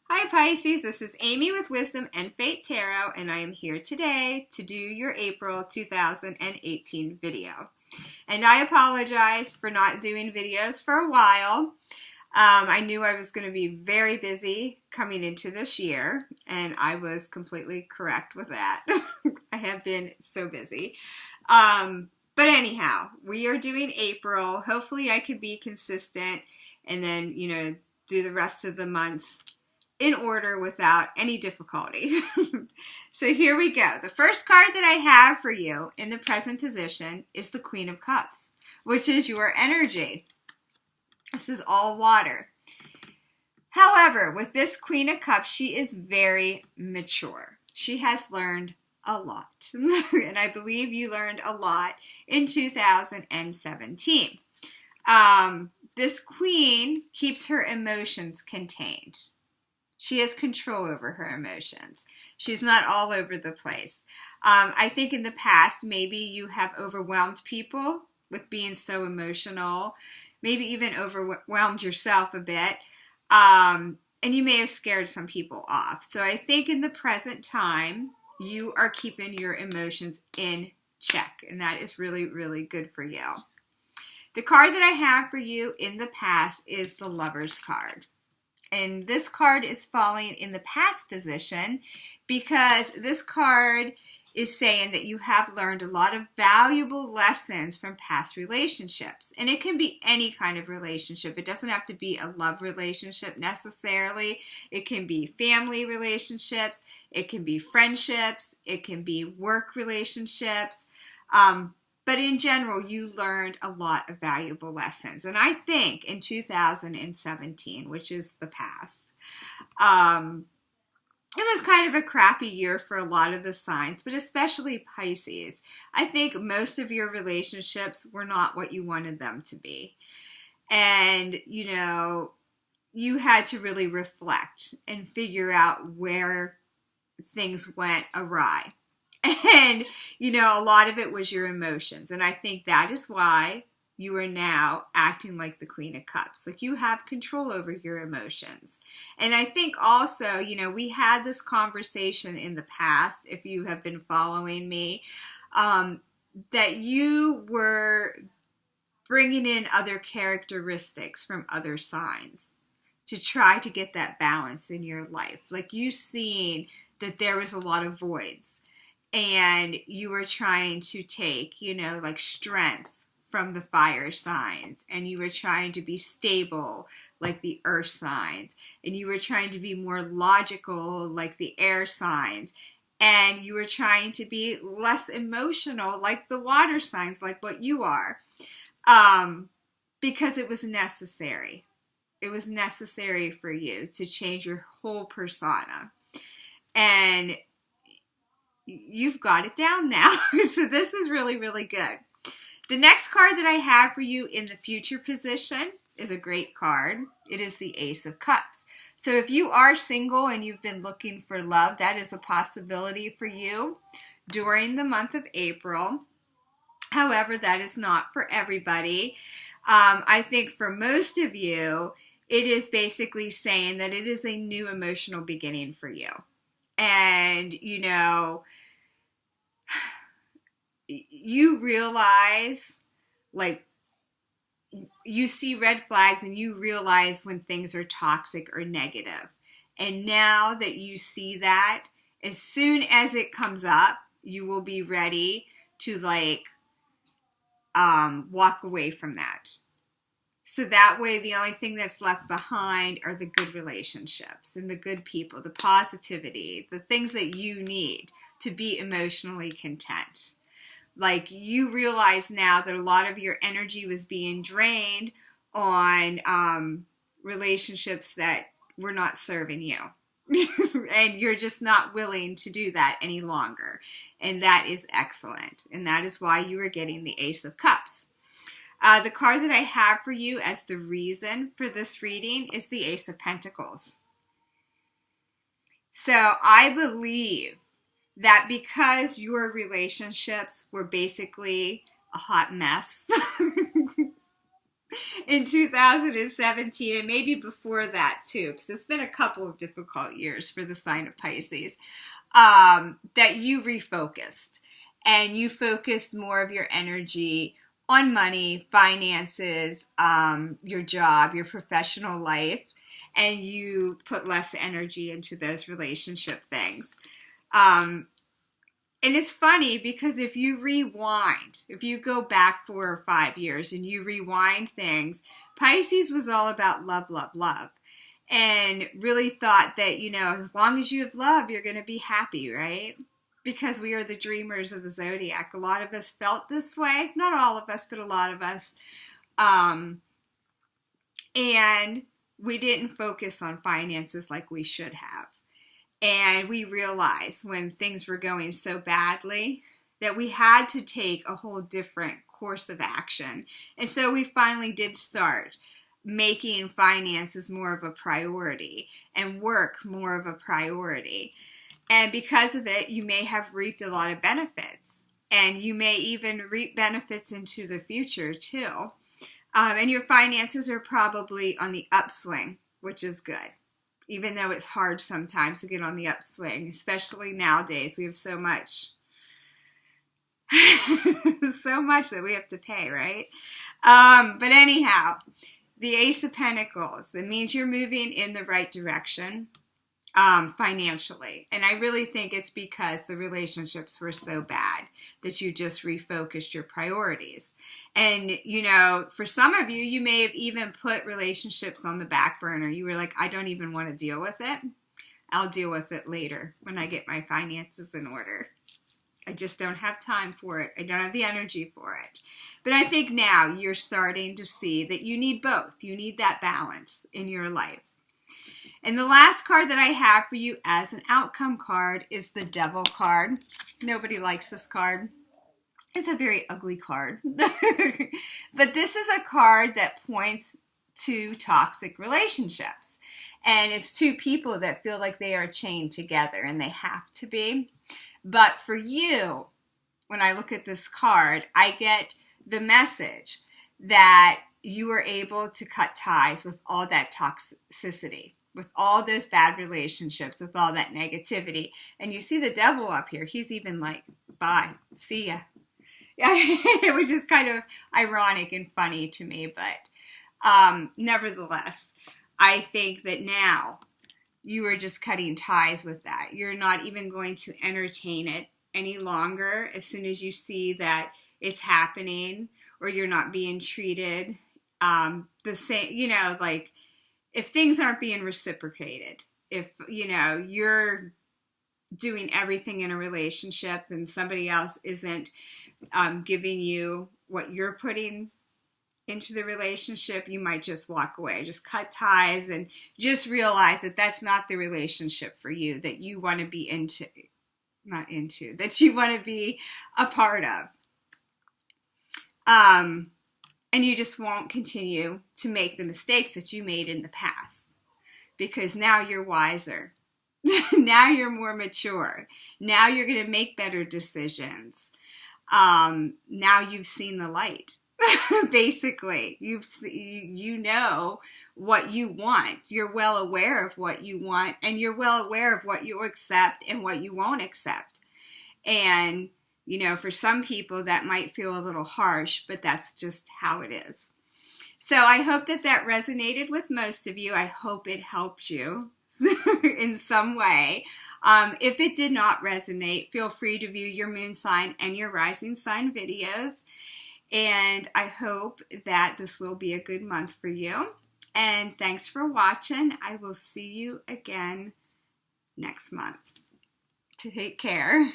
Hi Pisces, this is Amy with Wisdom and Fate Tarot, and I am here today to do your April 2018 video. And I apologize for not doing videos for a while. I knew I was going to be very busy coming into this year, and I was completely correct with that. I have been so busy. But anyhow, we are doing April. Hopefully I can be consistent and then, do the rest of the months in order without any difficulty. So here we go. The first card that I have for you in the present position is the Queen of Cups, which is your energy. This is all water. However, with this Queen of Cups, she is very mature. She has learned a lot. And I believe you learned a lot in 2017. This queen keeps her emotions contained. She has control over her emotions. She's not all over the place. I think in the past, maybe you have overwhelmed people with being so emotional, maybe even overwhelmed yourself a bit, and you may have scared some people off. So I think in the present time, you are keeping your emotions in check, and that is really, really good for you. The card that I have for you in the past is the Lover's card. And this card is falling in the past position because this card is saying that you have learned a lot of valuable lessons from past relationships. And it can be any kind of relationship. It doesn't have to be a love relationship necessarily. It can be family relationships. It can be friendships. It can be work relationships. But in general, you learned a lot of valuable lessons. And I think in 2017, which is the past, it was kind of a crappy year for a lot of the signs, but especially Pisces. I think most of your relationships were not what you wanted them to be. And, you had to really reflect and figure out where things went awry. And, a lot of it was your emotions. And I think that is why you are now acting like the Queen of Cups. Like you have control over your emotions. And I think also, we had this conversation in the past, if you have been following me, that you were bringing in other characteristics from other signs to try to get that balance in your life. Like you seen that there was a lot of voids. And you were trying to take, like strength from the fire signs. And you were trying to be stable like the earth signs. And you were trying to be more logical like the air signs. And you were trying to be less emotional like the water signs, like what you are. Because it was necessary. It was necessary for you to change your whole persona. And you've got it down now. So this is really, really good. The next card that I have for you in the future position is a great card. It is the Ace of Cups. So if you are single and you've been looking for love, that is a possibility for you during the month of April. However, that is not for everybody. I think for most of you, it is basically saying that it is a new emotional beginning for you. And, you realize, like, you see red flags and you realize when things are toxic or negative. And now that you see that, as soon as it comes up, you will be ready to, walk away from that. So that way, the only thing that's left behind are the good relationships and the good people, the positivity, the things that you need to be emotionally content. Like you realize now that a lot of your energy was being drained on relationships that were not serving you. And you're just not willing to do that any longer. And that is excellent. And that is why you are getting the Ace of Cups. The card that I have for you as the reason for this reading is the Ace of Pentacles. So I believe that because your relationships were basically a hot mess, in 2017, and maybe before that too, because it's been a couple of difficult years for the sign of Pisces, that you refocused and you focused more of your energy on money, finances, your job, your professional life, and you put less energy into those relationship things. And it's funny because if you rewind, if you go back 4 or 5 years and you rewind things, Pisces was all about love, love, love. And really thought that, you know, as long as you have love, you're going to be happy, right? Because we are the dreamers of the zodiac. A lot of us felt this way. Not all of us, but a lot of us. And we didn't focus on finances like we should have. And we realized when things were going so badly that we had to take a whole different course of action. And so we finally did start making finances more of a priority and work more of a priority. And because of it, you may have reaped a lot of benefits. And you may even reap benefits into the future too. And your finances are probably on the upswing, which is good. Even though it's hard sometimes to get on the upswing, especially nowadays. We have so much, so much that we have to pay, right? But anyhow, the Ace of Pentacles, it means you're moving in the right direction financially. And I really think it's because the relationships were so bad that you just refocused your priorities. And, you know, for some of you, you may have even put relationships on the back burner. You were like, I don't even want to deal with it. I'll deal with it later when I get my finances in order. I just don't have time for it. I don't have the energy for it. But I think now you're starting to see that you need both. You need that balance in your life. And the last card that I have for you as an outcome card is the Devil card. Nobody likes this card. It's a very ugly card. But this is a card that points to toxic relationships. And it's two people that feel like they are chained together, and they have to be. But for you, when I look at this card, I get the message that you are able to cut ties with all that toxicity, with all those bad relationships, with all that negativity. And you see the Devil up here. He's even like, bye, see ya. It was just kind of ironic and funny to me. But nevertheless, I think that now you are just cutting ties with that. You're not even going to entertain it any longer as soon as you see that it's happening or you're not being treated the same, you know, like if things aren't being reciprocated, if, you know, you're doing everything in a relationship and somebody else isn't giving you what you're putting into the relationship, you might just walk away, just cut ties and just realize that that's not the relationship for you that you want to be into, that you want to be a part of. And you just won't continue to make the mistakes that you made in the past because now you're wiser. Now you're more mature. Now you're going to make better decisions. Now you've seen the light. Basically, you know what you want. You're well aware of what you want, and you're well aware of what you accept and what you won't accept. And, you know, for some people that might feel a little harsh, but that's just how it is. So I hope that that resonated with most of you. I hope it helped you in some way. If it did not resonate, feel free to view your moon sign and your rising sign videos. And I hope that this will be a good month for you. And thanks for watching. I will see you again next month. Take care.